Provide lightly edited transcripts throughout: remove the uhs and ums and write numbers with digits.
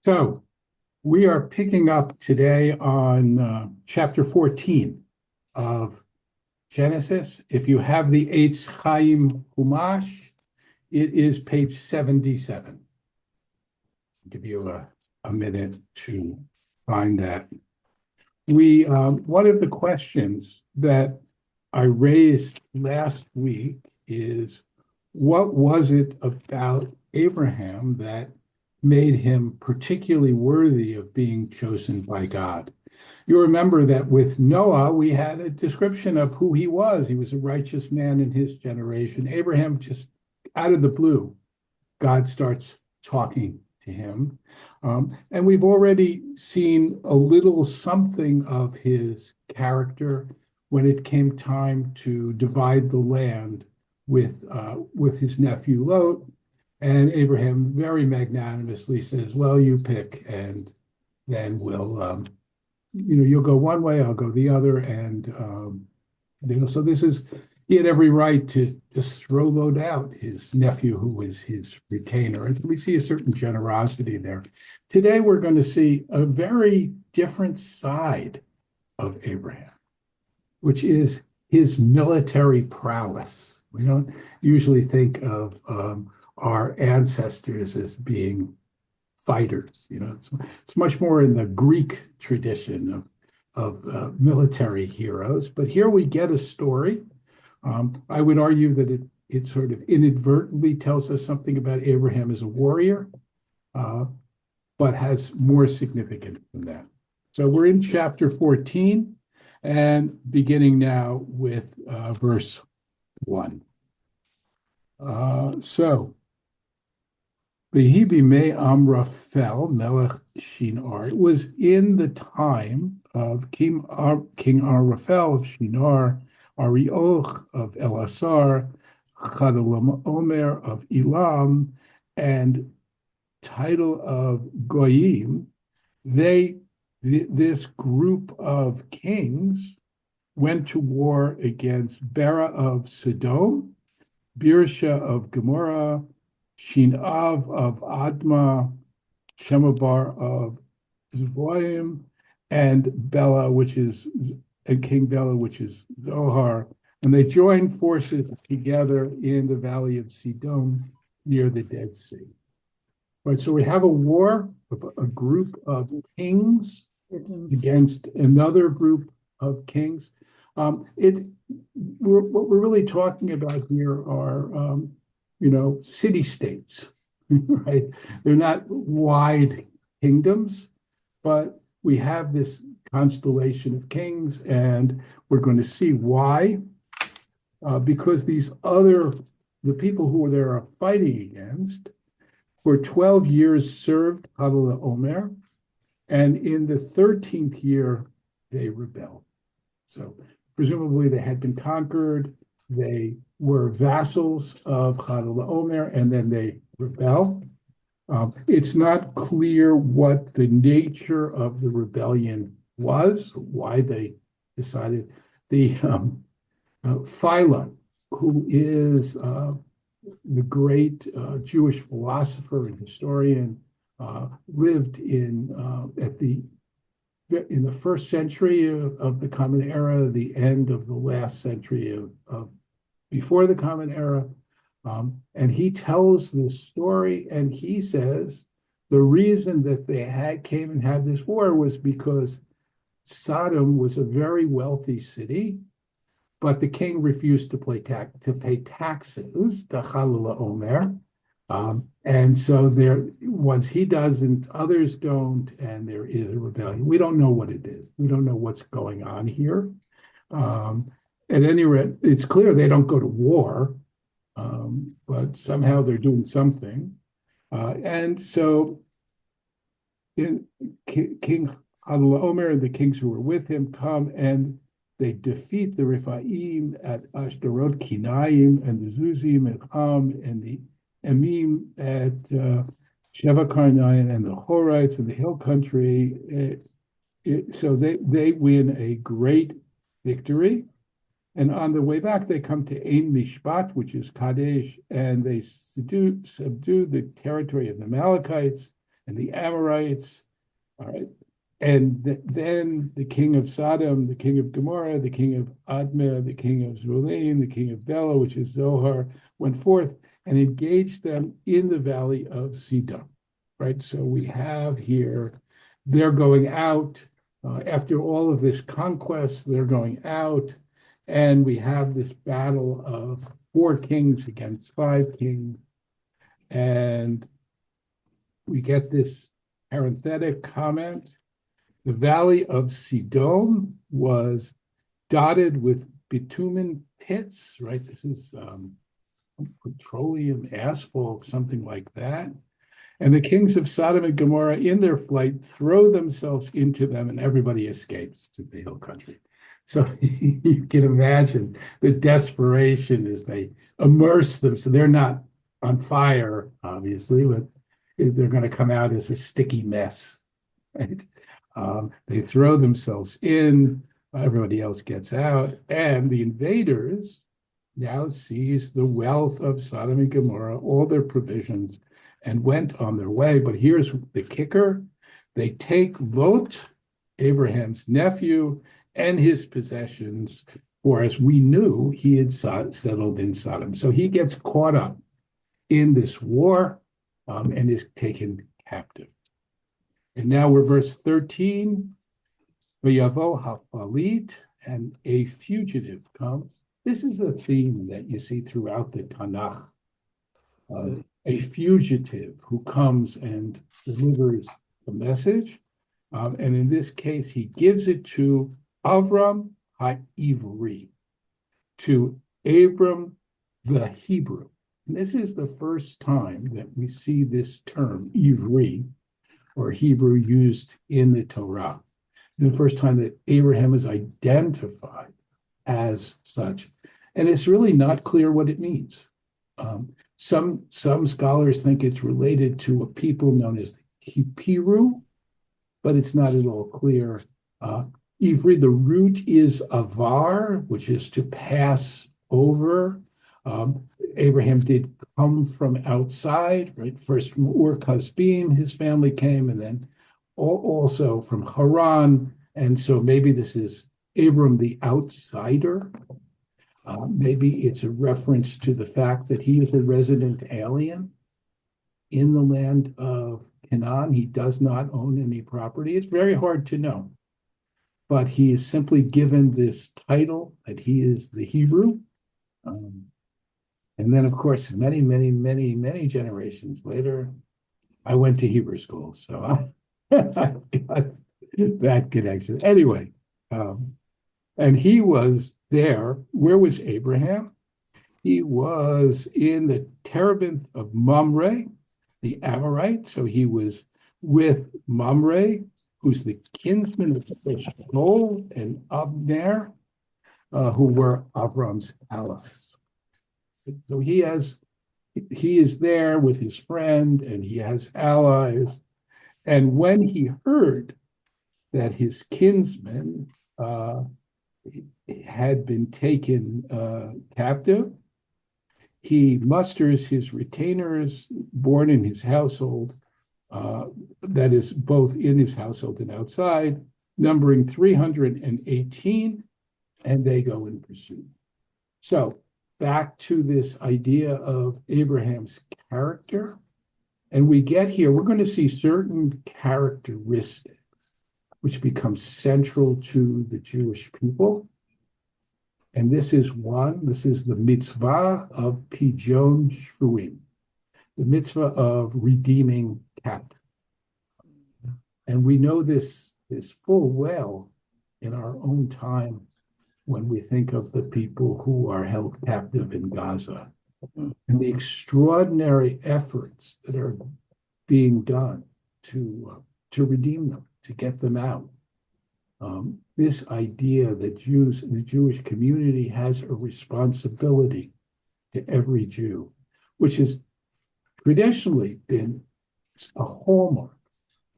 So we are picking up today on chapter 14 of Genesis. If you have the Eitz Chaim Humash, it is page 77. I'll give you a minute to find that. One of the questions that I raised last week is, what was it about Abraham that made him particularly worthy of being chosen by God? You remember that with Noah, we had a description of who he was. He was a righteous man in his generation. Abraham, just out of the blue, God starts talking to him. And we've already seen a little something of his character when it came time to divide the land with his nephew Lot. And Abraham very magnanimously says, well, you pick, and then you'll go one way, I'll go the other. So he had every right to just throw Lot out, his nephew, who was his retainer. And we see a certain generosity there. Today, we're going to see a very different side of Abraham, which is his military prowess. We don't usually think of our ancestors as being fighters. It's much more in the Greek tradition of military heroes. But here we get a story. I would argue that it sort of inadvertently tells us something about Abraham as a warrior, but has more significance than that. So we're in chapter 14 and beginning now with verse 1. Behibi me Amraphel Melech Shinar. It was in the time of King Amraphel of Shinar, Arioch of Elasar, Chadalam Omer of Elam, and title of Goyim. This group of kings went to war against Bera of Sodom, Birsha of Gomorrah, Shinav of Adma, Shemabar of Zeboim, and King Bela, which is Zohar. And they joined forces together in the valley of Sidon near the Dead Sea. Right, so we have a war of a group of kings against another group of kings. What we're really talking about here are city-states, right? They're not wide kingdoms, but we have this constellation of kings, and we're going to see why. Because the people who they are fighting against, for 12 years served Hadal Omer, and in the 13th year, they rebelled. So presumably they had been conquered, they were vassals of Hadal Omer, and then they rebel. It's not clear what the nature of the rebellion was, why they decided. The Philo, who is the great Jewish philosopher and historian, lived in the first century of the Common Era, the end of the last century of before the Common Era. And he tells this story, and he says the reason that they came and had this war was because Sodom was a very wealthy city, but the king refused to pay taxes, the Chalala Omer. And so once he doesn't, others don't, and there is a rebellion. We don't know what it is. We don't know what's going on here. At any rate, it's clear they don't go to war, but somehow they're doing something. And so King Hadal Omer and the kings who were with him come, and they defeat the Rephaim at Ashtarot, Kinaim, and the Zuzim at Ham, and the Emim at Sheva Karnaim, and the Horites in the hill country. So they win a great victory. And on the way back, they come to Ein Mishpat, which is Kadesh, and they subdue the territory of the Amalekites, and the Amorites. All right. And then the king of Sodom, the king of Gomorrah, the king of Admah, the king of Zulaim, the king of Bela, which is Zohar, went forth and engaged them in the valley of Sidon. Right. So we have here, they're going out after all of this conquest, they're going out, and we have this battle of 4 kings against 5 kings. And we get this parenthetic comment. The valley of Sidon was dotted with bitumen pits, right? This is petroleum, asphalt, something like that. And the kings of Sodom and Gomorrah, in their flight, throw themselves into them, and everybody escapes to the hill country. So you can imagine the desperation as they immerse them. So they're not on fire, obviously, but they're going to come out as a sticky mess, right? They throw themselves in, everybody else gets out, and the invaders now seize the wealth of Sodom and Gomorrah, all their provisions, and went on their way. But here's the kicker. They take Lot, Abraham's nephew, and his possessions, for as we knew, he had settled in Sodom. So he gets caught up in this war and is taken captive. And now we're verse 13. V'yavo hafalit, and a fugitive comes. This is a theme that you see throughout the Tanakh. A fugitive who comes and delivers the message. And in this case, he gives it to Abram ha-Ivri, to Abram the Hebrew. And this is the first time that we see this term, Ivri, or Hebrew, used in the Torah. The first time that Abraham is identified as such. And it's really not clear what it means. Some scholars think it's related to a people known as the Hipiru, but it's not at all clear. Ivri, the root is avar, which is to pass over. Abraham did come from outside, right? First from Ur Kasbim, his family came, and then also from Haran. And so maybe this is Abram the outsider. Maybe it's a reference to the fact that he is a resident alien in the land of Canaan. He does not own any property. It's very hard to know. But he is simply given this title that he is the Hebrew. And then, of course, many generations later, I went to Hebrew school. So I got that connection. Anyway, and he was there. Where was Abraham? He was in the terebinth of Mamre, the Amorite. So he was with Mamre, who's the kinsman of Eshcol and Abner, who were Avram's allies. So he is there with his friend, and he has allies. And when he heard that his kinsman had been taken captive, he musters his retainers born in his household, that is both in his household and outside, numbering 318, and they go in pursuit. So back to this idea of Abraham's character. And we get here, we're going to see certain characteristics which become central to the Jewish people. And this is the mitzvah of Pidyon Shvuim, the mitzvah of redeeming captive. And we know this full well in our own time when we think of the people who are held captive in Gaza and the extraordinary efforts that are being done to redeem them, to get them out. This idea that the Jewish community has a responsibility to every Jew, which has traditionally been a hallmark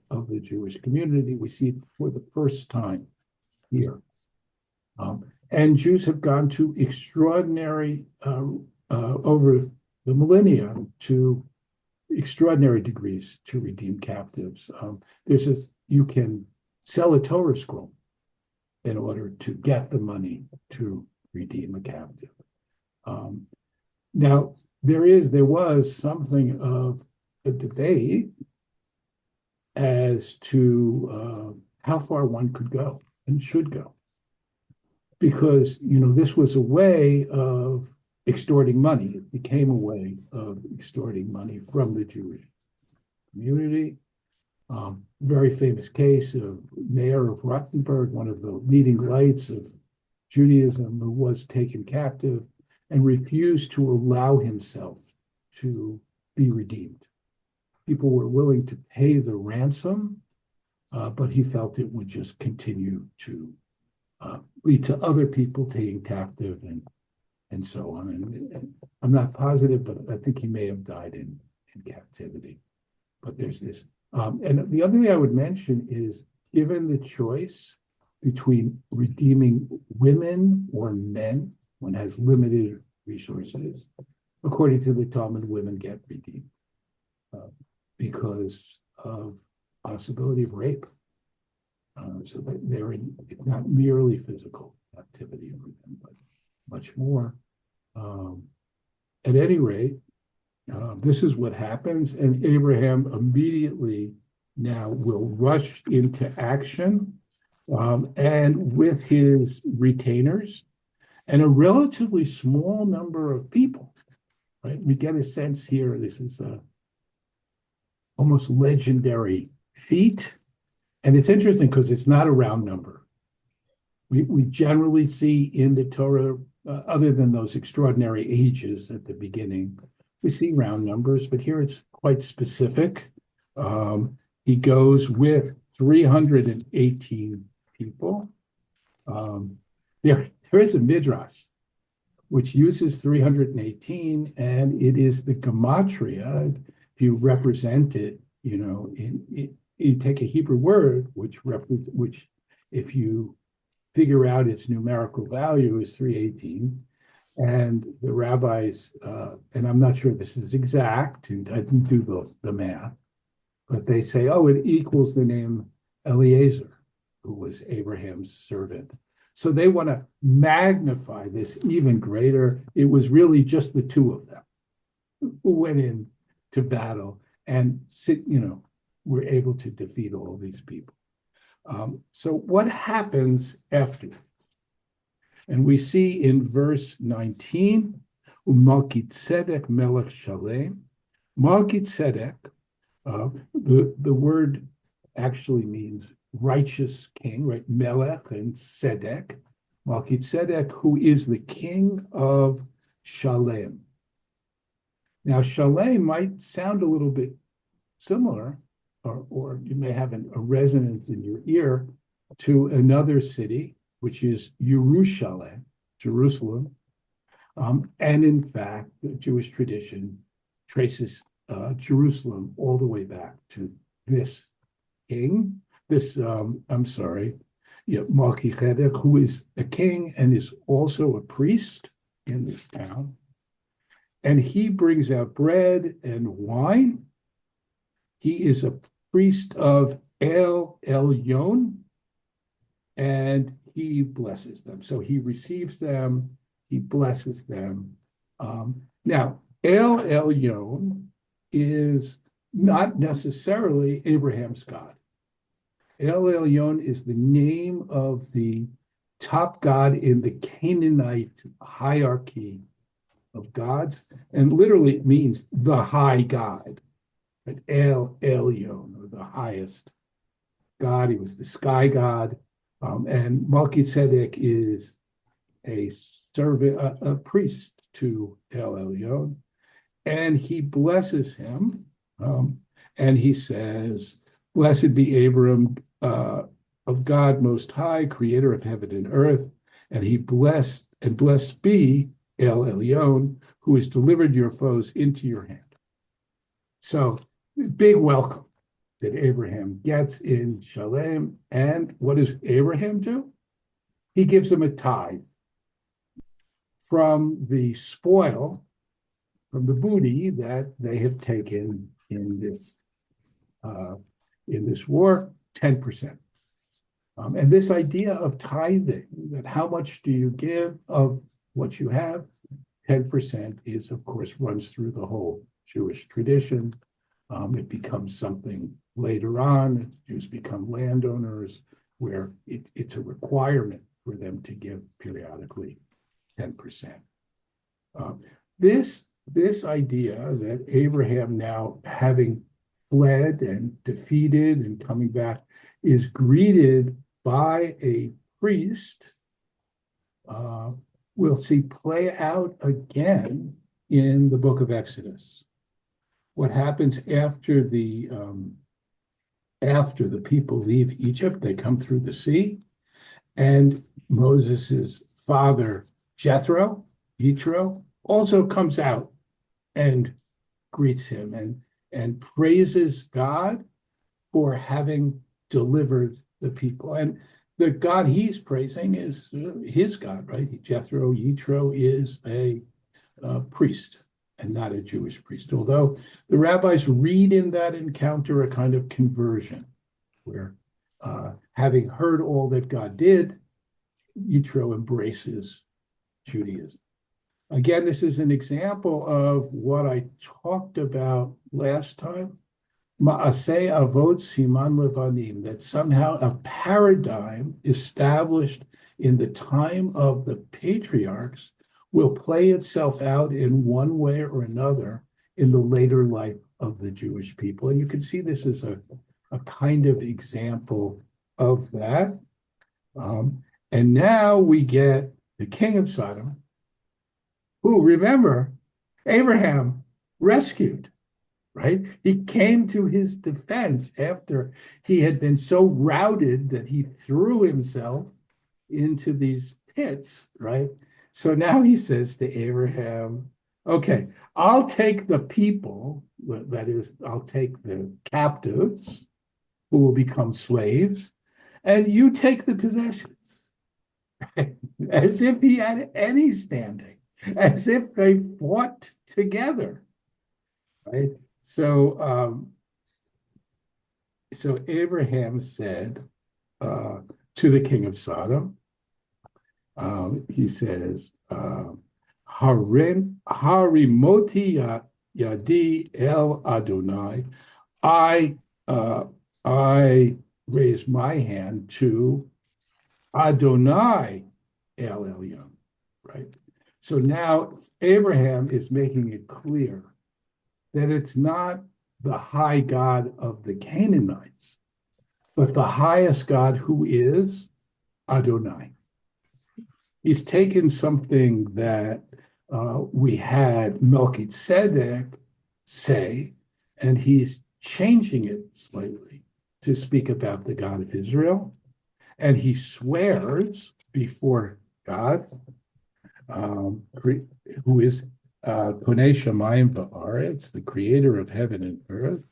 of the Jewish community. We see it for the first time here. And Jews have gone to extraordinary, over the millennia, to extraordinary degrees to redeem captives. You can sell a Torah scroll in order to get the money to redeem a captive. Now, there was something of a debate as to how far one could go and should go, because this was a way of extorting money. It became a way of extorting money from the Jewish community. Very famous case of Mayor of Rothenburg, one of the leading lights of Judaism, who was taken captive and refused to allow himself to be redeemed. People were willing to pay the ransom, but he felt it would just continue to lead to other people taken captive and so on. And I'm not positive, but I think he may have died in captivity. But there's this. And the other thing I would mention is, given the choice between redeeming women or men, one has limited resources. According to the Talmud, women get redeemed because of possibility of rape. So that it's not merely physical activity for them, but much more. At any rate, this is what happens, and Abraham immediately now will rush into action, and with his retainers and a relatively small number of people, right? We get a sense here, this is a almost legendary feat, and it's interesting because it's not a round number. We generally see in the Torah, other than those extraordinary ages at the beginning, we see round numbers, but here it's quite specific. He goes with 318 people. There is a midrash which uses 318, and it is the gematria. If you represent it, you take a Hebrew word which if you figure out its numerical value is 318. And the rabbis, and I'm not sure this is exact, and I didn't do the math, but they say, it equals the name Eliezer, who was Abraham's servant. So they want to magnify this even greater. It was really just the two of them who went in to battle and were able to defeat all these people. So what happens after? And we see in verse 19, Malkitzedek melech shalem. Malkitzedek, the word actually means righteous king, right? Melech and Tzedek. Malkitzedek, who is the king of Shalem. Now, Shalem might sound a little bit similar, or you may have a resonance in your ear to another city, which is Jerusalem. And in fact, the Jewish tradition traces Jerusalem all the way back to this king, Melchizedek, who is a king and is also a priest in this town. And he brings out bread and wine. He is a priest of El Elyon, and he blesses them. So he receives them, he blesses them. Now, El Elyon is not necessarily Abraham's God. El Elyon is the name of the top god in the Canaanite hierarchy of gods, and literally it means the high god. But El Elyon, or the highest god. He was the sky god. And Melchizedek is a servant, a priest to El Elyon, and he blesses him, and he says, "Blessed be Abram of God Most High, Creator of heaven and earth, and blessed be El Elyon, who has delivered your foes into your hand." So, big welcome that Abraham gets in Shalem. And what does Abraham do? He gives them a tithe from the spoil, from the booty that they have taken in this war, 10%. And this idea of tithing, that how much do you give of what you have? 10% is, of course, runs through the whole Jewish tradition. It becomes something later on. Jews become landowners where it's a requirement for them to give periodically 10%. This idea that Abraham, now having fled and defeated and coming back, is greeted by a priest, we'll see play out again in the book of Exodus. What happens after the people leave Egypt, they come through the sea, and Moses's father Jethro, also comes out and greets him and praises God for having delivered the people. And the God he's praising is his God, right? Jethro is a priest and not a Jewish priest. Although the rabbis read in that encounter a kind of conversion where, having heard all that God did, Yitro embraces Judaism. Again, this is an example of what I talked about last time, Ma'aseh Avot Siman Levanim, that somehow a paradigm established in the time of the patriarchs will play itself out in one way or another in the later life of the Jewish people. And you can see this as a kind of example of that. And now we get the king of Sodom, who, remember, Abraham rescued, right? He came to his defense after he had been so routed that he threw himself into these pits, right? So now he says to Abraham, okay, I'll take the people, that is, I'll take the captives who will become slaves, and you take the possessions, right? As if he had any standing, as if they fought together, right? So Abraham said to the king of Sodom, he says, Harimoti yadi el Adonai, I raise my hand to Adonai el Elyon, right? So now Abraham is making it clear that it's not the high God of the Canaanites, but the highest God, who is Adonai. He's taken something that we had Melchizedek say, and he's changing it slightly to speak about the God of Israel. And he swears before God, who is Konei Shamayim Va'aretz, the creator of heaven and earth.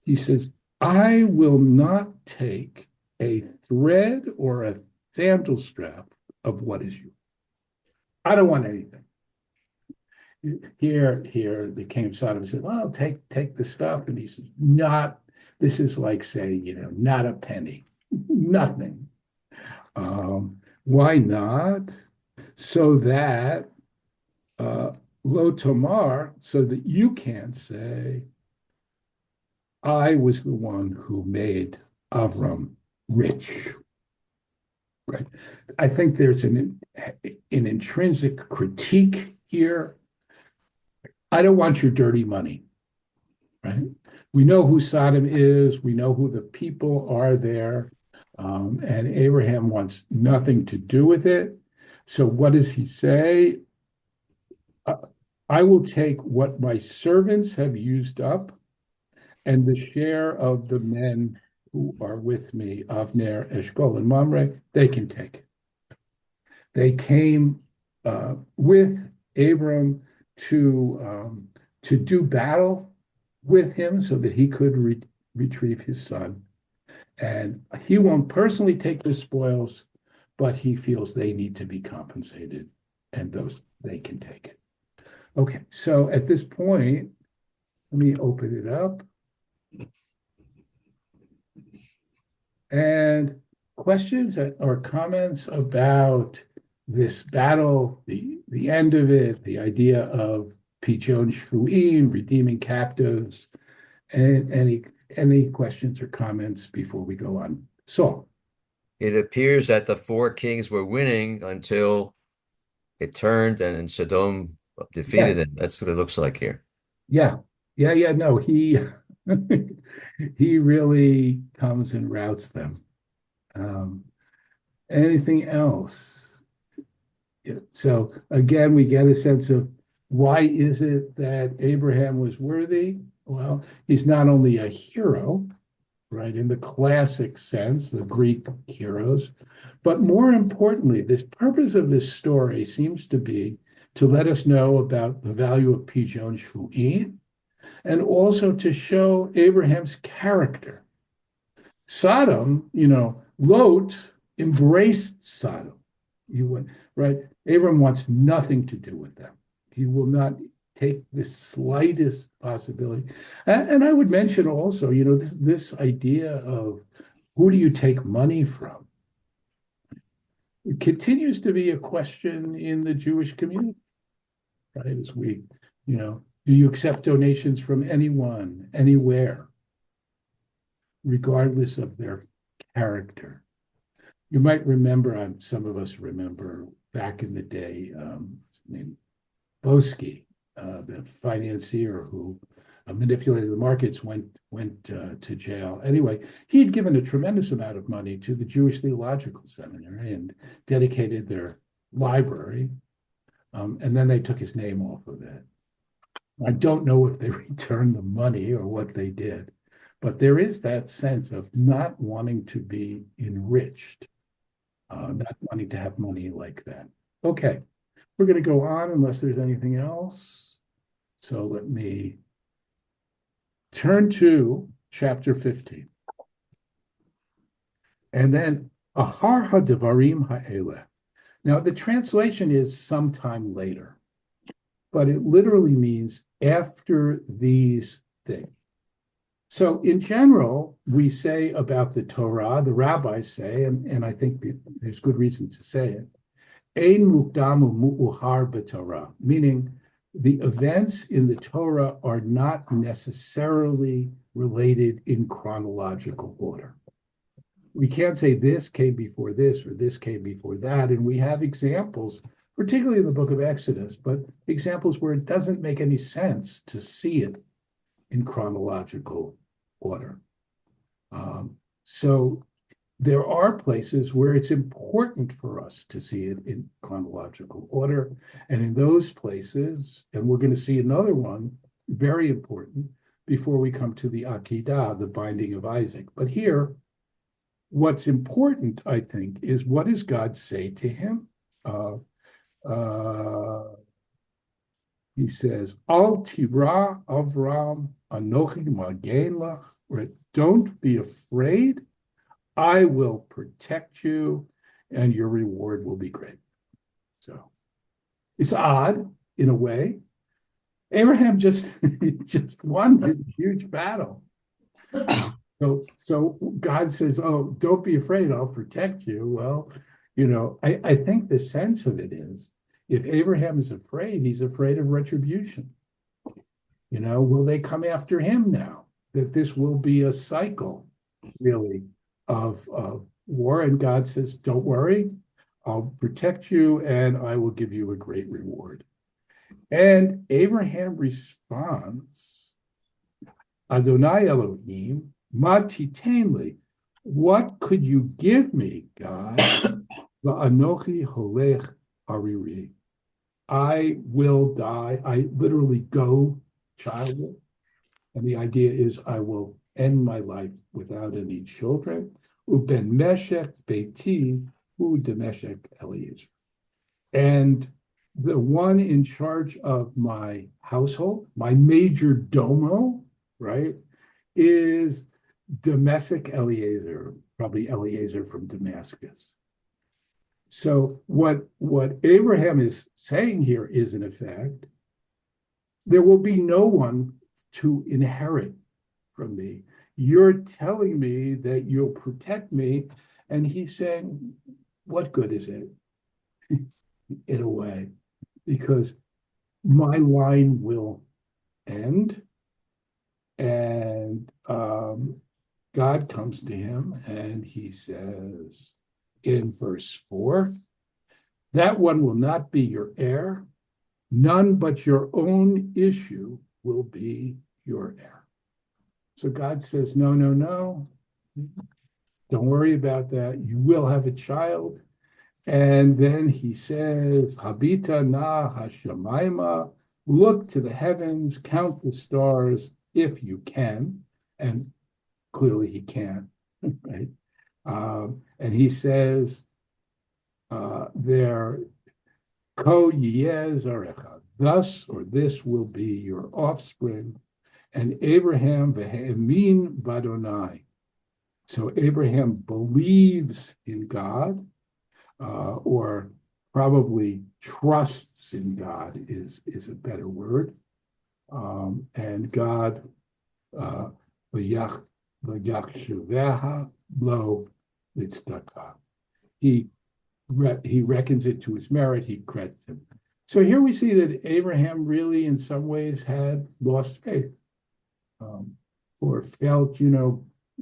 He says, I will not take a thread or a sandal strap of what is yours. I don't want anything. Here, the king of Sodom said, well, take the stuff. And he says, this is like saying, not a penny, nothing. Why not? So that lo tomar, so that you can't say, I was the one who made Abram rich. Right. I think there's an intrinsic critique here. I don't want your dirty money, right? We know who Sodom is. We know who the people are there. And Abraham wants nothing to do with it. So what does he say? I will take what my servants have used up, and the share of the men who are with me, Avner, Eshkol, and Mamre, they can take it. They came with Abram to do battle with him so that he could retrieve his son. And he won't personally take the spoils, but he feels they need to be compensated, and they can take it. Okay, so at this point, Let me open it up. And questions or comments about this battle, the end of it, the idea of Pichon Shvu'im, redeeming captives, and any questions or comments before we go on? So It appears that the four kings were winning until it turned and Sodom yeah, defeated them. That's what it looks like here. yeah. No, he he really comes and routs them. Um, Anything else? So again, we get a sense of why is it that Abraham was worthy? Well, he's not only a hero, right, in the classic sense, the Greek heroes, but more importantly, this purpose of this story seems to be to let us know about the value of Pijon Shvu'im and also to show Abraham's character. Sodom, Lot embraced Sodom. He went, right? Abram wants nothing to do with them. He will not take the slightest possibility. And I would mention also, this idea of who do you take money from? It continues to be a question in the Jewish community, right? As do you accept donations from anyone, anywhere, regardless of their character? You might remember, some of us remember back in the day, named Boski, the financier who manipulated the markets, went to jail. Anyway, he had given a tremendous amount of money to the Jewish Theological Seminary and dedicated their library, and then they took his name off of it. I don't know if they returned the money or what they did, but there is that sense of not wanting to be enriched, not wanting to have money like that. Okay, we're going to go on unless there's anything else. So let me turn to chapter 15. And then Ahar HaDevarim Ha'eleh. Now, the translation is sometime later, but it literally means after these things. So in general, we say about the Torah, the rabbis say, and I think there's good reason to say it, Ein mukdamu mu'uhar b'Torah, meaning the events in the Torah are not necessarily related in chronological order. We can't say this came before this or this came before that, and we have examples, particularly in the book of Exodus, but examples where it doesn't make any sense to see it in chronological order. So there are places where it's important for us to see it in chronological order. And in those places, and we're going to see another one, very important, before we come to the Akedah, the binding of Isaac. But here, what's important, I think, is what does God say to him? He says, Al tira Avram anochi magen lach, right? Don't be afraid. I will protect you, and your reward will be great. So it's odd in a way. Abraham just won this huge battle. So God says, "Oh, don't be afraid. I'll protect you." Well, I think the sense of it is, if Abraham is afraid, he's afraid of retribution. Will they come after him now? That this will be a cycle, really, of war. And God says, don't worry, I'll protect you and I will give you a great reward. And Abraham responds, Adonai Elohim, ma titenli, what could you give me, God? Va'anochi holech hariri. I will die. I literally go childless. And the idea is I will end my life without any children. Uben meshech beiti u demeshech Eliezer. And the one in charge of my household, my major domo, right, is Demeshech Eliezer, probably Eliezer from Damascus. So what Abraham is saying here is, in effect, there will be no one to inherit from me. You're telling me that you'll protect me. And he's saying, what good is it? In a way, because my line will end. And God comes to him and he says in verse 4, that one will not be your heir. None but your own issue will be your heir. So God says, no, no, no. Don't worry about that. You will have a child. And then he says, Habita na hashamayma, look to the heavens, count the stars if you can. And clearly he can, right? And he says, there, ko yez arecha, thus or this will be your offspring. And Abraham vehemin badonai. So Abraham believes in God, or probably trusts in God is a better word. And God, v'yachshuveha lo litzdaka. He reckons it to his merit, he credits him. So here we see that Abraham really in some ways had lost faith, or felt,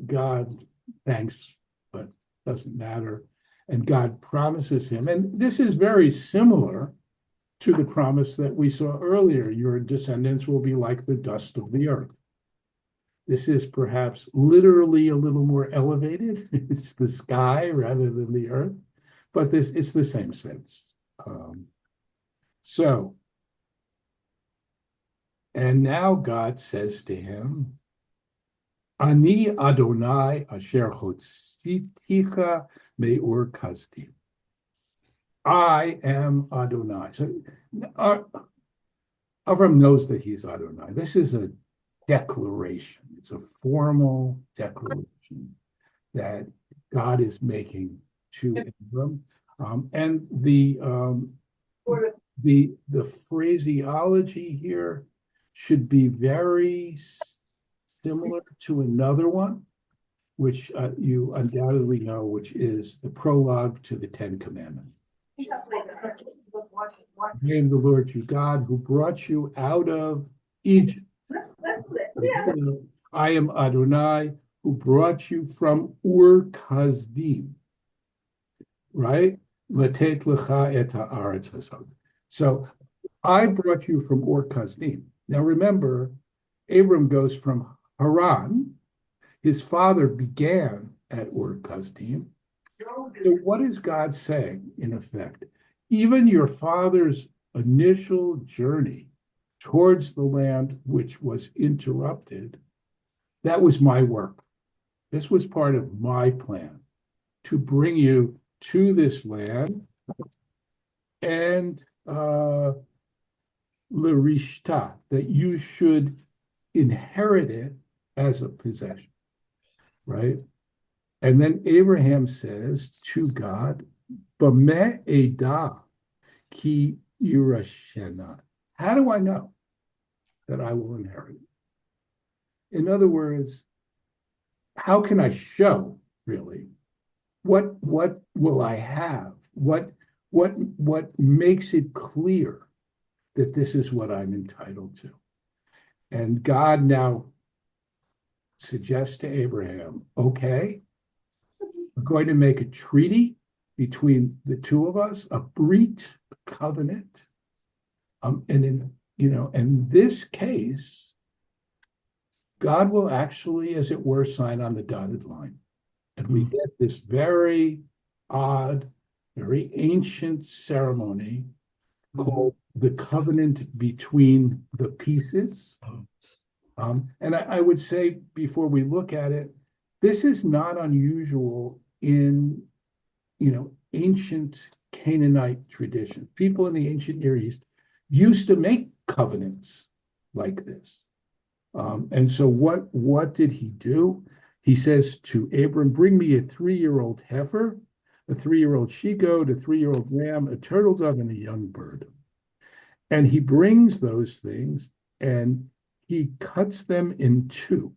God, thanks, but doesn't matter. And God promises him, and this is very similar to the promise that we saw earlier, your descendants will be like the dust of the earth. This is perhaps literally a little more elevated. It's the sky rather than the earth, but it's the same sense. And now God says to him, Ani Adonai asher hotziticha me'ur kasdim. I am Adonai. So Abram knows that he's Adonai. This is a declaration. It's a formal declaration that God is making to Abram. And the phraseology here should be very similar to another one, which you undoubtedly know, which is the prologue to the Ten Commandments. Name the Lord your God who brought you out of Egypt. I am Adonai who brought you from Ur Kasdim, right? Latet lecha et haaretz hazot. So I brought you from Ur Kasdim. Now remember, Abram goes from Haran. His father began at Ur Kasdim. So what is God saying, in effect? Even your father's initial journey towards the land which was interrupted, that was my work. This was part of my plan to bring you to this land and l'rishta, that you should inherit it as a possession, right? And then Abraham says to God, B'meh edah ki yirashena. How do I know that I will inherit it? In other words, how can I show, really, what will I have? What makes it clear that this is what I'm entitled to? And God now suggests to Abraham, okay, we're going to make a treaty between the two of us, a brit, a covenant. And in this case, God will actually, as it were, sign on the dotted line. And we get this very odd, very ancient ceremony called the covenant between the pieces. And I would say, before we look at it, this is not unusual in, ancient Canaanite tradition. People in the ancient Near East used to make covenants like this. And so what did he do? He says to Abram, bring me a 3-year-old heifer, a 3-year-old she-goat, a 3-year-old ram, a turtle dove, and a young bird. And he brings those things, and he cuts them in two,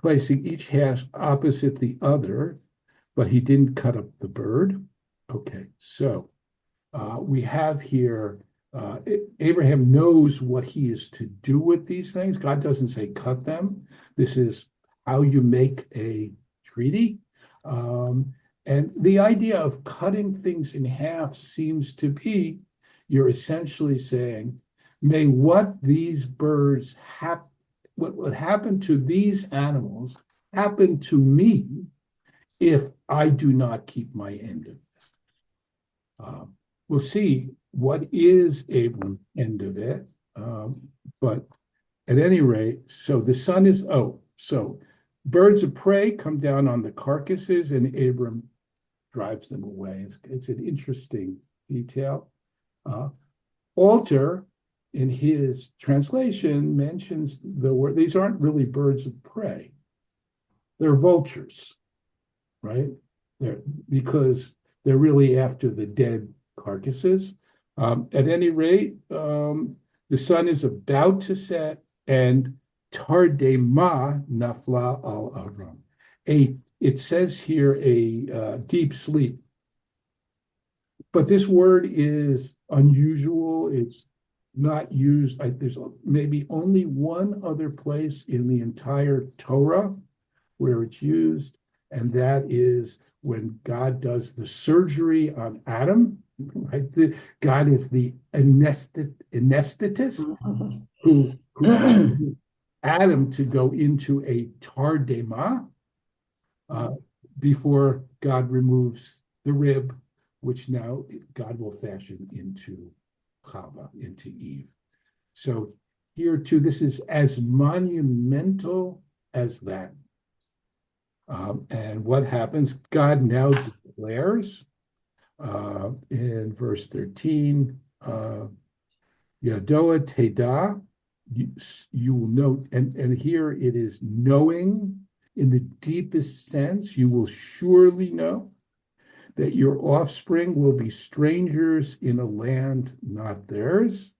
placing each half opposite the other, but he didn't cut up the bird. Okay, so we have here Abraham knows what he is to do with these things. God doesn't say cut them. This is how you make a treaty. And the idea of cutting things in half seems to be you're essentially saying, may what these birds happen, what would happen to these animals happen to me if I do not keep my end of this. We'll see what is Abram's end of it. But at any rate, so the sun is, so birds of prey come down on the carcasses and Abram drives them away. It's an interesting detail. Alter, in his translation, mentions the word, these aren't really birds of prey. They're vultures, right? Because they're really after the dead carcasses. At any rate, the sun is about to set, and Tardema nafla al Avram. It says here a deep sleep, but this word is unusual. It's not used. There's maybe only one other place in the entire Torah where it's used, and that is when God does the surgery on Adam. Right? God is the anesthetist who Adam to go into a tardema before God removes the rib, which now God will fashion into Chava, into Eve. So here too, this is as monumental as that. And what happens? God now declares in verse 13, Yadoa Teda, you will note, and here it is knowing in the deepest sense, you will surely know that your offspring will be strangers in a land not theirs,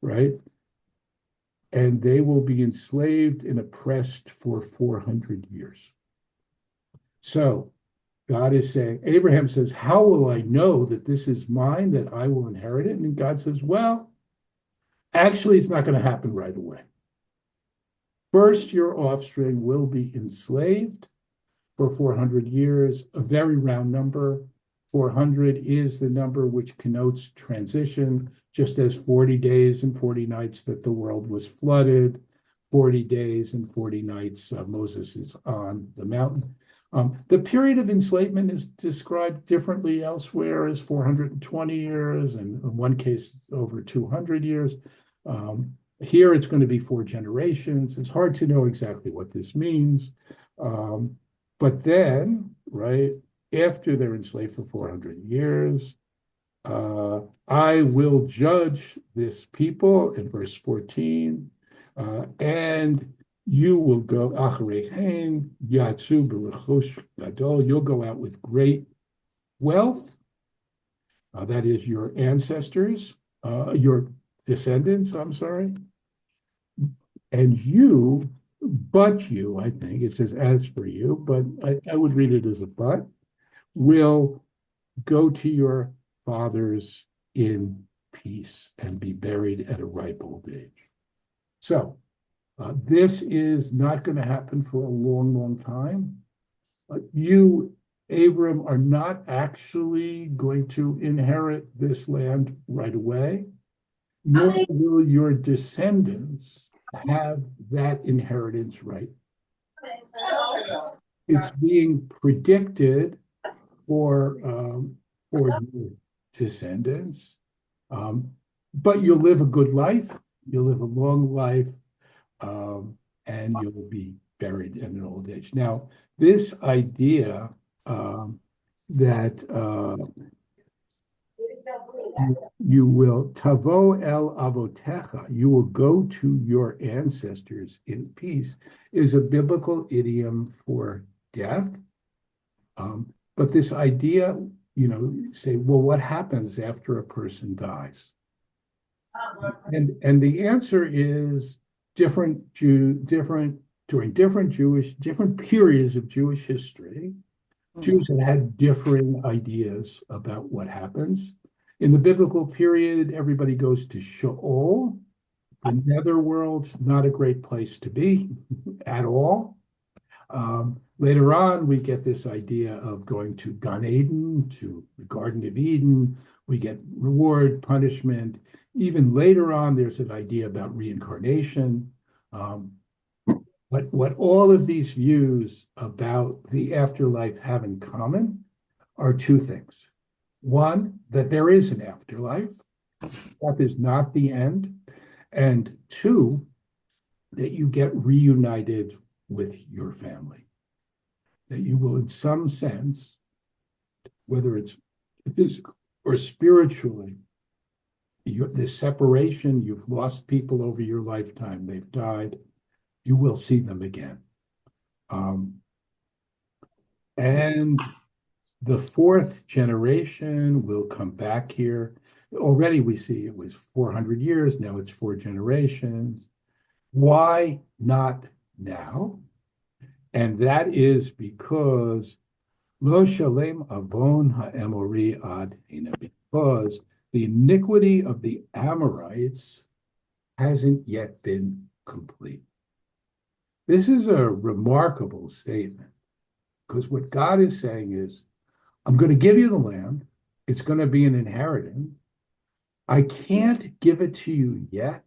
right? And they will be enslaved and oppressed for 400 years. So God is saying, Abraham says, how will I know that this is mine, that I will inherit it? And God says, well, actually, it's not going to happen right away. First, your offspring will be enslaved for 400 years, a very round number. 400 is the number which connotes transition, just as 40 days and 40 nights that the world was flooded, 40 days and 40 nights Moses is on the mountain. The period of enslavement is described differently elsewhere as 420 years, and in one case, over 200 years. Here, it's going to be 4 generations. It's hard to know exactly what this means. But then, right, after they're enslaved for 400 years, I will judge this people in verse 14, and you will go, you'll go out with great wealth. That is your ancestors, your descendants, I'm sorry. And you, but you, I think, it says as for you, but I would read it as a but, will go to your fathers in peace and be buried at a ripe old age. So this is not going to happen for a long, long time. You, Abram, are not actually going to inherit this land right away, nor will your descendants have that inheritance right. It's being predicted for your descendants, but you'll live a good life, you'll live a long life, and you'll be buried in an old age. Now, this idea that you will tavo el avotecha, you will go to your ancestors in peace, is a biblical idiom for death. But this idea, say, well, what happens after a person dies? And the answer is during different periods of Jewish history, Jews have had differing ideas about what happens. In the biblical period, everybody goes to Sheol, the netherworld, not a great place to be at all. Later on, we get this idea of going to Gan Eden, to the Garden of Eden. We get reward, punishment. Even later on, there's an idea about reincarnation. But what all of these views about the afterlife have in common are two things. One, that there is an afterlife. That is not the end. And two, that you get reunited with your family. That you will, in some sense, whether it's physical or spiritually, the separation, you've lost people over your lifetime, they've died, you will see them again. And the fourth generation will come back here. Already we see it was 400 years, now it's 4 generations. Why not now? And that is because Lo Shalem Avon HaEmori Ad Hina, because the iniquity of the Amorites hasn't yet been complete. This is a remarkable statement, because what God is saying is, I'm going to give you the land. It's going to be an inheritance. I can't give it to you yet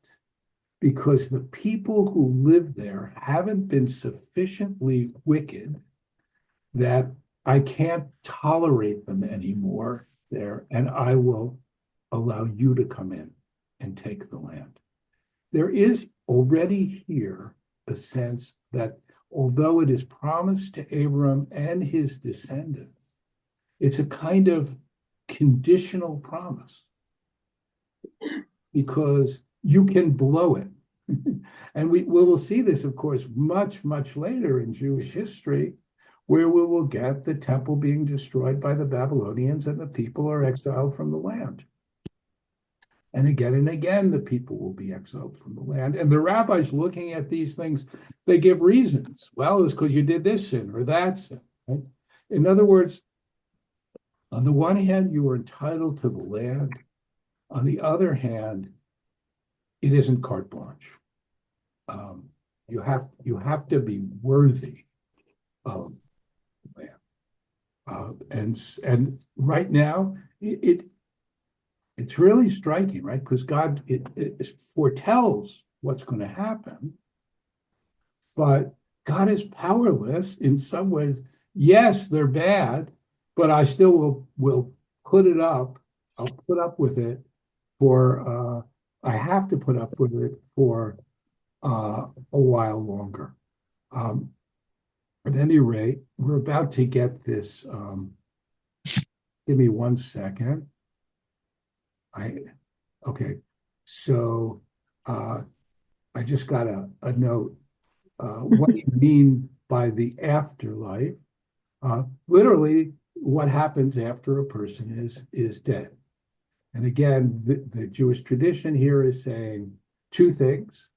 because the people who live there haven't been sufficiently wicked that I can't tolerate them anymore there, and I will allow you to come in and take the land. There is already here a sense that although it is promised to Abram and his descendants, it's a kind of conditional promise because you can blow it. And we will see this, of course, much, much later in Jewish history, where we will get the temple being destroyed by the Babylonians and the people are exiled from the land. And again, the people will be exiled from the land. And the rabbis looking at these things, they give reasons. Well, it's because you did this sin or that sin. Right? In other words, on the one hand, you are entitled to the land. On the other hand, it isn't carte blanche. You have to be worthy of the land. And right now, it's really striking, right? Because God it foretells what's going to happen, but God is powerless in some ways. Yes, they're bad, but I still will put it up. I'll put up with it for I have to put up with it for a while longer. At any rate, we're about to get this. Give me 1 second. Okay, so I just got a note. What do you mean by the afterlife? Literally, what happens after a person is dead. And again, the Jewish tradition here is saying two things.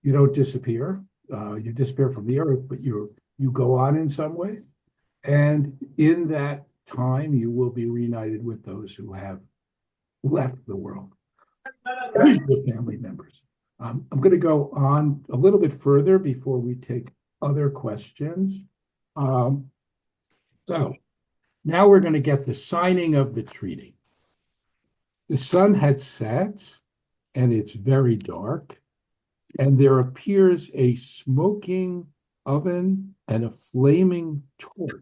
You don't disappear. You disappear from the earth, but you go on in some way. And in that time, you will be reunited with those who have left the world, with family members. I'm going to go on a little bit further before we take other questions. So now we're going to get the signing of the treaty. The sun had set, and it's very dark, and there appears a smoking oven and a flaming torch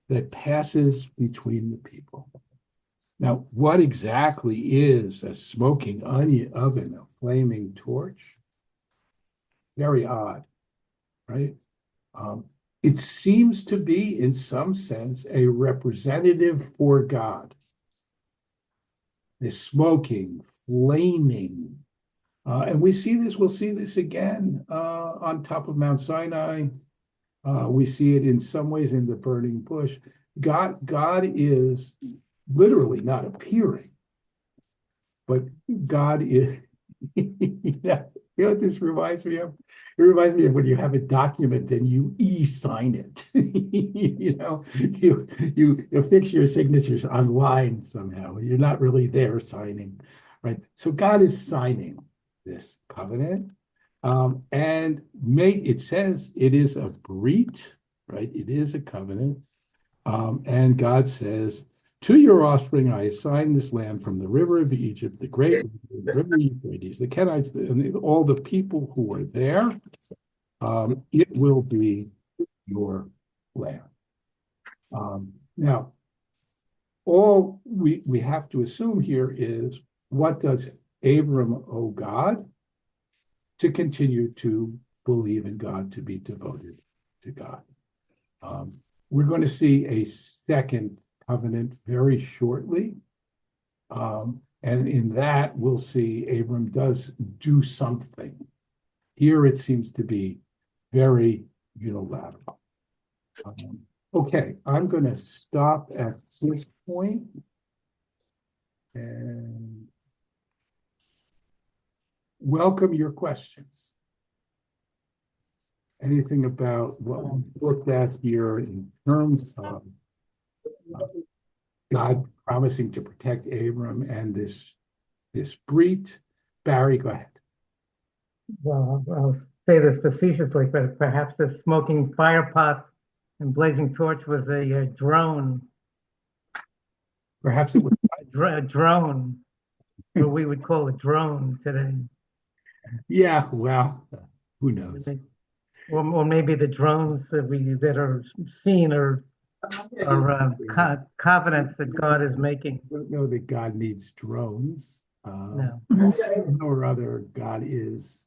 that passes between the people. Now, what exactly is a smoking oven, a flaming torch? Very odd, right? It seems to be, in some sense, a representative for God. This smoking, flaming, and we'll see this again on top of Mount Sinai. We see it in some ways in the burning bush. God is literally not appearing, but God is You know what this reminds me of? It reminds me of when you have a document and you e-sign it. You affix your signatures online somehow. You're not really there signing, right? So God is signing this covenant. And it says it is a brit, right? It is a covenant. And God says, to your offspring, I assign this land from the river of Egypt, the great river Euphrates, the Kenites, and all the people who are there. It will be your land. Now, all we have to assume here is, what does Abram owe God? To continue to believe in God, to be devoted to God. We're going to see a second covenant very shortly. And in that, we'll see Abram does do something. Here, it seems to be very unilateral. Okay, I'm going to stop at this point and welcome your questions. Anything about what we looked at here in terms of God promising to protect Abram and this brit? Barry, go ahead. Well, I'll say this facetiously, but perhaps the smoking fire pot and blazing torch was a drone. Perhaps it was a drone, what we would call a drone today. Yeah, well, who knows? Or maybe the drones that are seen are covenants that God is making. I don't know that God needs drones. No. Or rather, God is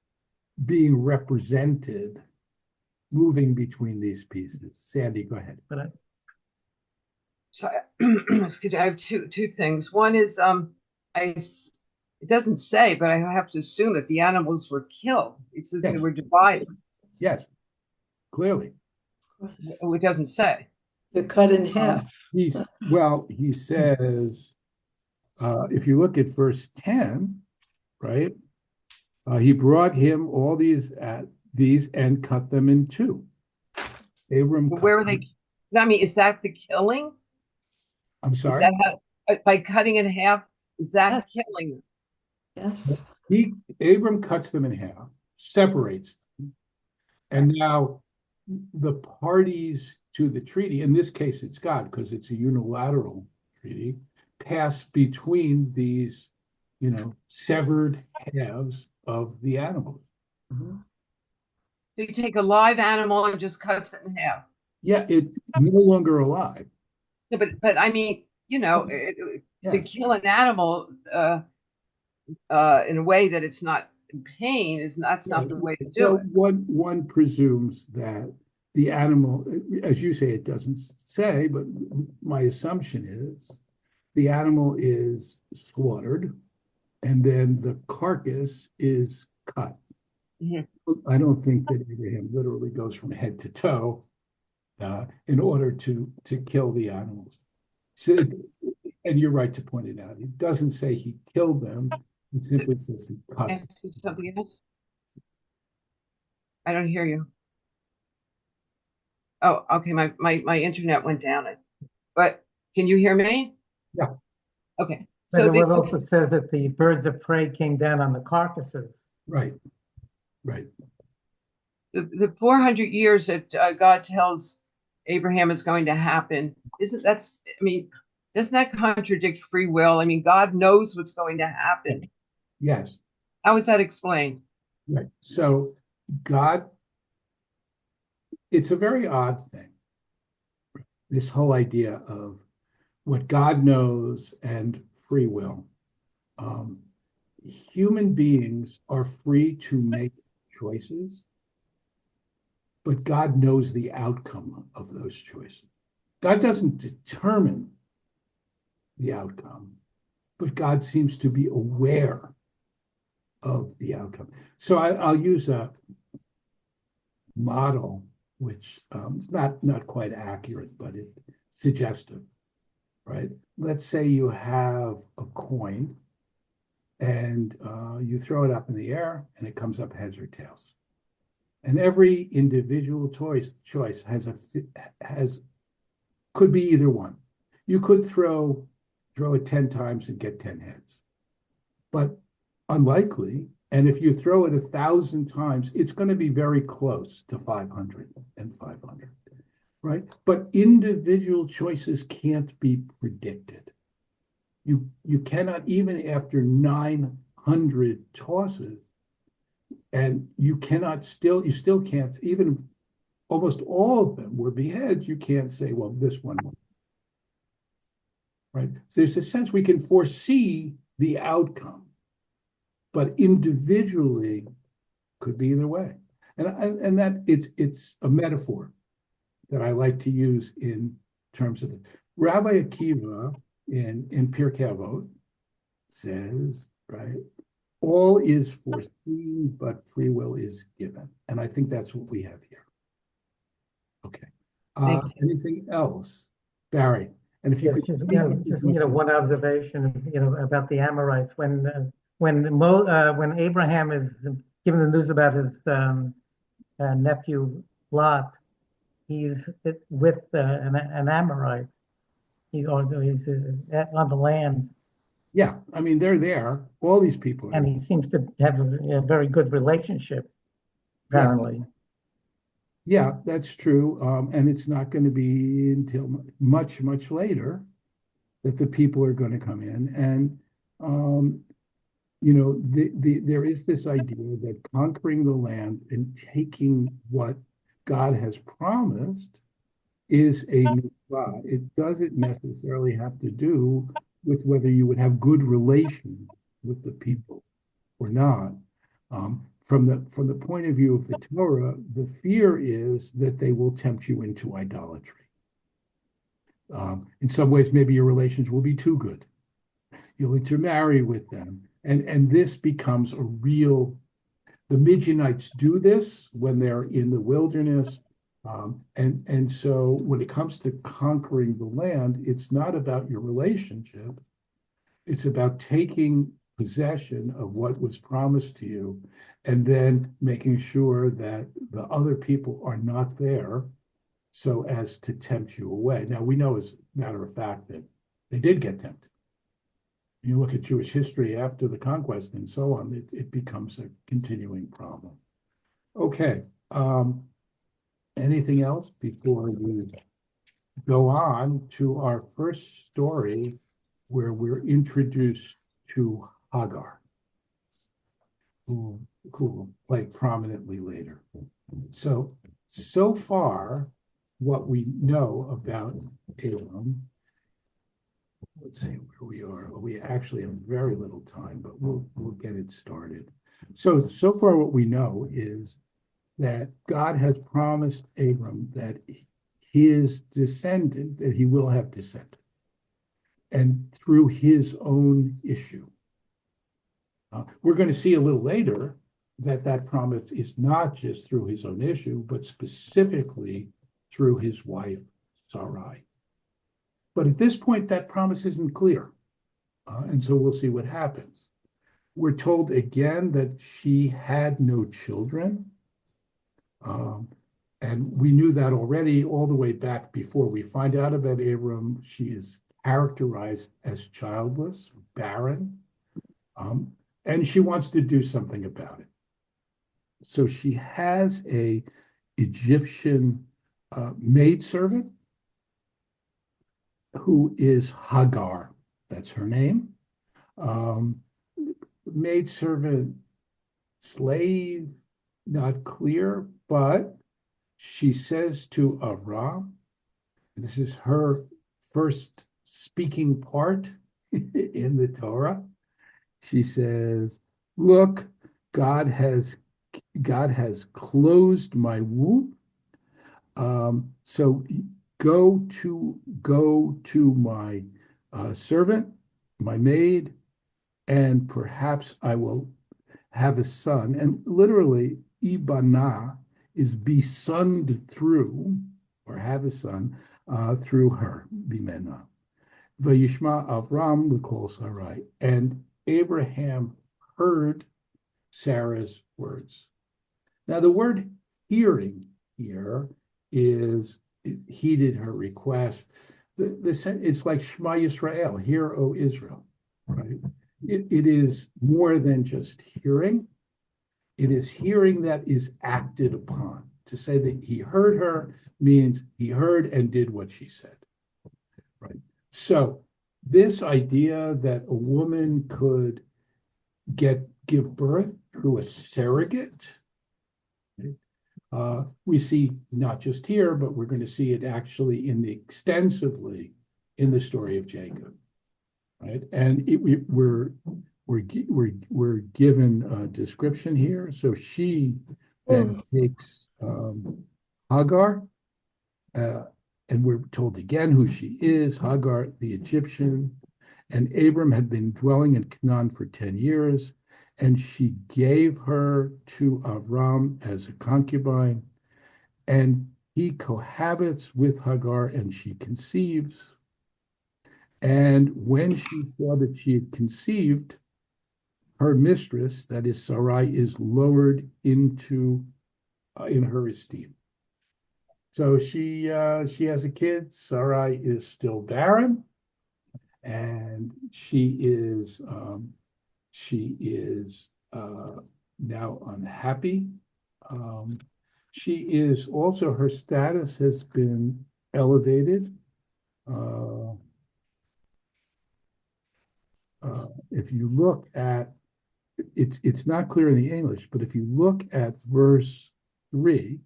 being represented, moving between these pieces. Sandy, go ahead. So, excuse me, I have two things. One is, it doesn't say, but I have to assume that the animals were killed. It says they were divided. Yes, clearly. It doesn't say. They're cut in half. He says, if you look at verse 10, right? He brought him all these and cut them in two. Abram. Where were they? I mean, is that the killing? I'm sorry? By cutting in half, is that killing? Yes. Abram cuts them in half, separates them, and now the parties to the treaty, in this case it's God because it's a unilateral treaty, pass between these, severed halves of the animals. Mm-hmm. So you take a live animal and just cuts it in half. Yeah, it's no longer alive. Yeah, but I mean, to kill an animal in a way that it's not in pain that's not the way to do it. One presumes that the animal, as you say, it doesn't say, but my assumption is the animal is slaughtered and then the carcass is cut. Mm-hmm. I don't think that Abraham literally goes from head to toe in order to kill the animals. So, and you're right to point it out. It doesn't say he killed them. It simply says he cut them. Something else? I don't hear you. Oh, okay. My internet went down. But can you hear me? Yeah. Okay. So it also says that the birds of prey came down on the carcasses. Right. The 400 years that God tells Abraham is going to happen, doesn't that contradict free will? I mean, God knows what's going to happen. Yes. How is that explained? Right. So God, it's a very odd thing, this whole idea of what God knows and free will. Human beings are free to make choices, but God knows the outcome of those choices. God doesn't determine the outcome, but God seems to be aware of the outcome. So I'll use a model, which is not quite accurate, but it's suggestive, right? Let's say you have a coin, and you throw it up in the air, and it comes up heads or tails. And every individual choice could be either one. You could throw it 10 times and get 10 heads, but unlikely. And if you throw it 1,000 times, it's going to be very close to 500 and 500, right? But individual choices can't be predicted. You cannot, even after 900 tosses, and you still can't, even almost all of them were beheads, you can't say, well, this one, right? So there's a sense we can foresee the outcome, but individually could be either way. And that it's a metaphor that I like to use in terms of it. Rabbi Akiva in Pirkei Avot says, right, all is foreseen, but free will is given. And I think that's what we have here. Okay. Thank you. Anything else, Barry? And if you Yes, could, just one observation, about the Amorites. When Abraham is given the news about his nephew Lot, he's with an Amorite. He's on the land, yeah, I mean, they're there. All these people are and there. he seems to have a very good relationship, apparently. Yeah, that's true. And it's not going to be until much, much later that the people are going to come in. And, there is this idea that conquering the land and taking what God has promised is a mitzvah. It doesn't necessarily have to do with whether you would have good relations with the people or not. From the point of view of the Torah, the fear is that they will tempt you into idolatry. In some ways, maybe your relations will be too good. You'll intermarry with them. And this becomes a real, the Midianites do this when they're in the wilderness. And so when it comes to conquering the land, it's not about your relationship. It's about taking possession of what was promised to you and then making sure that the other people are not there so as to tempt you away. Now, we know as a matter of fact that they did get tempted. You look at Jewish history after the conquest and so on, it becomes a continuing problem. Okay. Anything else before we go on to our first story where we're introduced to Hagar, who will play prominently later. So far, what we know about Abram, let's see where we are. We actually have very little time, but we'll get it started. So far what we know is that God has promised Abram that his descendant, that he will have descendant, and through his own issue. We're going to see a little later that promise is not just through his own issue, but specifically through his wife, Sarai. But at this point, that promise isn't clear. And so we'll see what happens. We're told again that she had no children. And we knew that already all the way back before we find out about Abram. She is characterized as childless, barren, and she wants to do something about it. So she has an Egyptian maidservant who is Hagar. That's her name. Maidservant, slave, not clear, but she says to Abram, this is her first speaking part in the Torah. She says, look, God has closed my womb. So go to my servant, my maid, and perhaps I will have a son. And literally, Ibana is be sunned through, or have a son, through her, Bimena. Vayishma Avram l'kol Sarai. And Abraham heard Sarah's words. Now, the word hearing here is heeded her request. It's like Shema Yisrael, hear, O Israel, right? It is more than just hearing. It is hearing that is acted upon. To say that he heard her means he heard and did what she said, right? So this idea that a woman could give birth through a surrogate, we see not just here, but we're going to see it actually extensively in the story of Jacob, right? And we're given a description here. So she then takes Hagar, and we're told again who she is, Hagar the Egyptian. And Abram had been dwelling in Canaan for 10 years, and she gave her to Abram as a concubine, and he cohabits with Hagar, and she conceives. And when she saw that she had conceived, her mistress, that is Sarai, is lowered into in her esteem. So she has a kid. Sarai is still barren, and she is now unhappy. She is also, her status has been elevated. If you look at it's not clear in the English, but if you look at verse 3,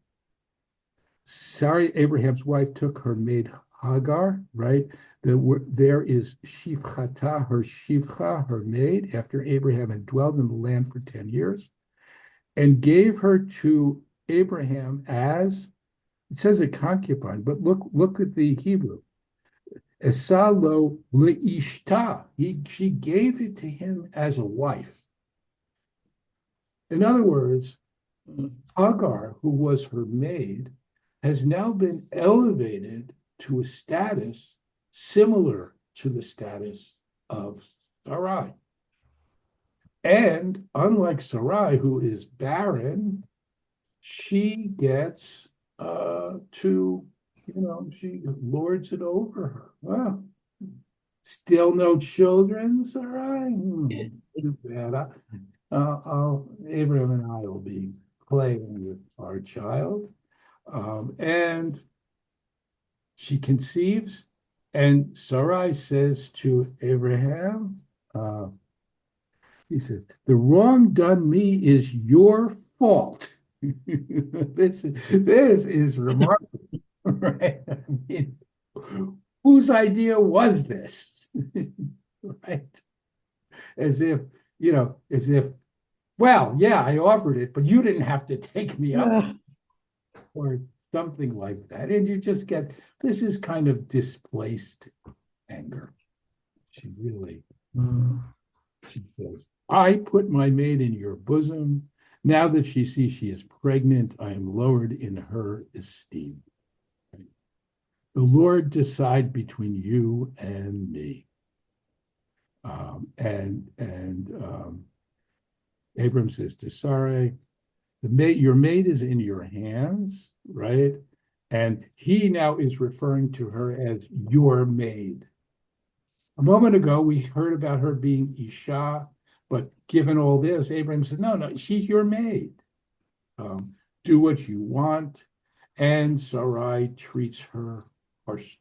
Sarai, Abraham's wife, took her maid Hagar, right? There is Shivchata, her Shivcha, her maid, after Abraham had dwelled in the land for 10 years, and gave her to Abraham as, it says a concubine, but look at the Hebrew. Esalo leishta. She gave it to him as a wife. In other words, Hagar, who was her maid, has now been elevated to a status similar to the status of Sarai. And unlike Sarai, who is barren, she gets she lords it over her. Well, still no children, Sarai? Too bad. Abraham and I will be playing with our child. And she conceives, and Sarai says to Abraham, he says, the wrong done me is your fault. This is remarkable, right? I mean, whose idea was this? Right? As if, well, yeah, I offered it, but you didn't have to take me up or something like that. And you just get, this is kind of displaced anger. She says, I put my maid in your bosom. Now that she sees she is pregnant, I am lowered in her esteem. The Lord decide between you and me. Abram says to Sarai, your maid is in your hands, right? And he now is referring to her as your maid. A moment ago, we heard about her being Isha, but given all this, Abraham said, no, she's your maid. Do what you want. And Sarai treats her harshly.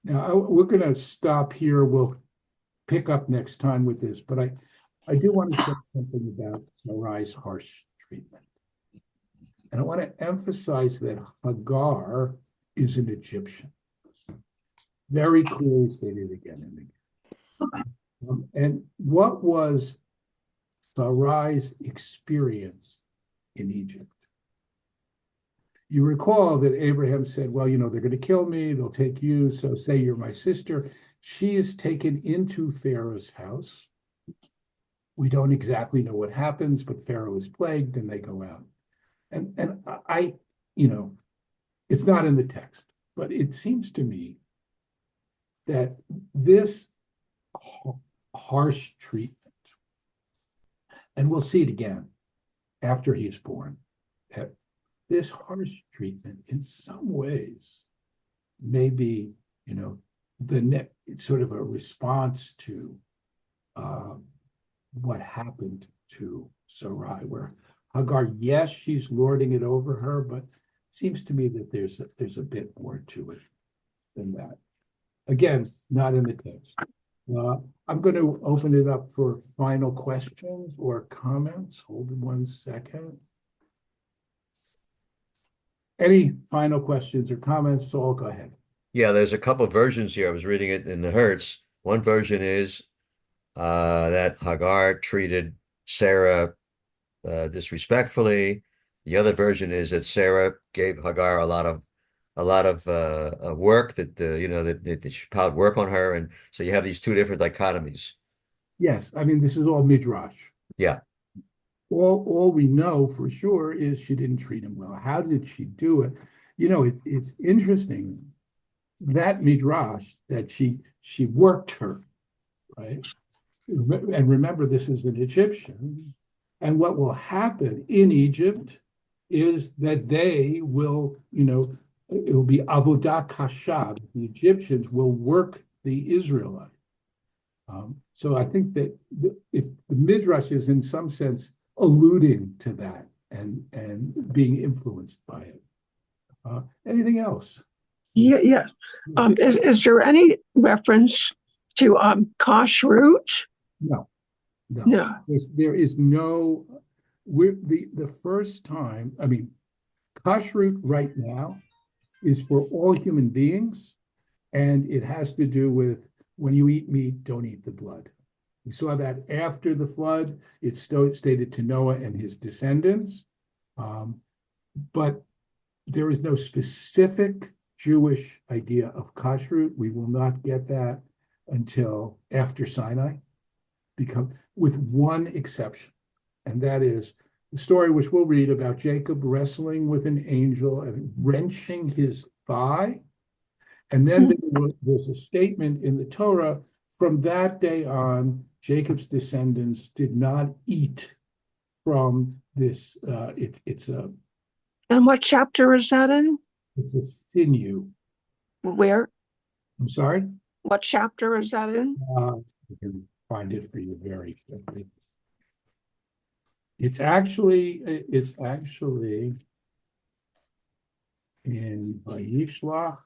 Now, we're going to stop here. We'll pick up next time with this, but I do want to say something about Sarai's harsh treatment. And I want to emphasize that Hagar is an Egyptian. Very clearly stated again and again. And what was Sarai's experience in Egypt? You recall that Abraham said, well, they're going to kill me, they'll take you, so say you're my sister. She is taken into Pharaoh's house. We don't exactly know what happens, but Pharaoh is plagued and they go out. And I it's not in the text, but it seems to me that this harsh treatment. And we'll see it again after he's born. This harsh treatment, in some ways, may be, it's sort of a response to what happened to Sarai, where Hagar, yes, she's lording it over her, but it seems to me that there's a bit more to it than that. Again, not in the text. I'm going to open it up for final questions or comments. Hold on 1 second. Any final questions or comments? Saul, go ahead. Yeah, there's a couple of versions here. I was reading it in the Hertz. One version is that Hagar treated Sarah disrespectfully. The other version is that Sarah gave Hagar a lot of work that that she piled work on her, and so you have these two different dichotomies. Yes, I mean, this is all midrash. Yeah. All we know for sure is she didn't treat him well. How did she do it? It's interesting that midrash that she worked her, right? And remember, this is an Egyptian, and what will happen in Egypt is that they will, it will be avodah kasha. The Egyptians will work the Israelites. So I think that if the midrash is in some sense alluding to that and being influenced by it. Anything else? Yeah. Is there any reference to kashrut? No. No. There is no. The first time. I mean, kashrut right now is for all human beings, and it has to do with when you eat meat, don't eat the blood. We saw that after the flood. It's stated to Noah and his descendants, but there is no specific Jewish idea of kashrut. We will not get that until after Sinai, with one exception, and that is the story which we'll read about Jacob wrestling with an angel and wrenching his thigh. And then there's a statement in the Torah, from that day on, Jacob's descendants did not eat from this. And what chapter is that in? It's a sinew. Where? I'm sorry? What chapter is that in? I can find it for you very quickly. It's actually in Vayishlach.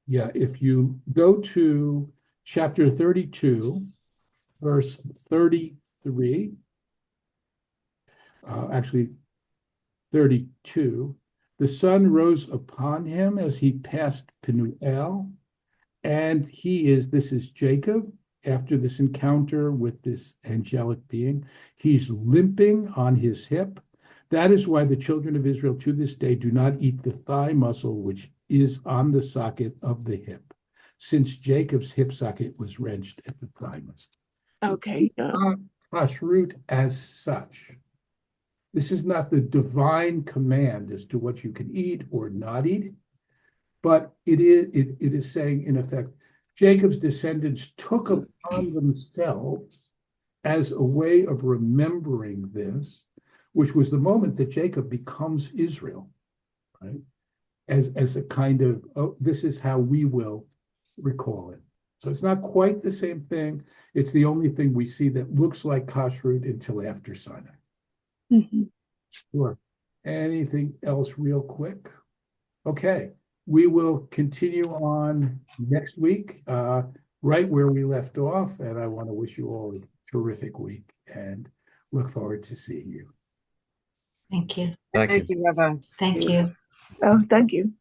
Yeah, if you go to chapter 32, verse 33, actually 32, the sun rose upon him as he passed Penuel, and this is Jacob, after this encounter with this angelic being, he's limping on his hip. That is why the children of Israel to this day do not eat the thigh muscle which is on the socket of the hip, since Jacob's hip socket was wrenched at the thigh muscle. Okay. Not kashrut as such. This is not the divine command as to what you can eat or not eat, but it is saying, in effect, Jacob's descendants took upon themselves as a way of remembering this, which was the moment that Jacob becomes Israel, right? As a kind of, this is how we will recall it. So it's not quite the same thing. It's the only thing we see that looks like kashrut until after Sinai. Mm-hmm. Sure. Anything else real quick? Okay. We will continue on next week, right where we left off. And I want to wish you all a terrific week and look forward to seeing you. Thank you. Thank you. Thank you, Rabbi. Thank you. Oh, thank you.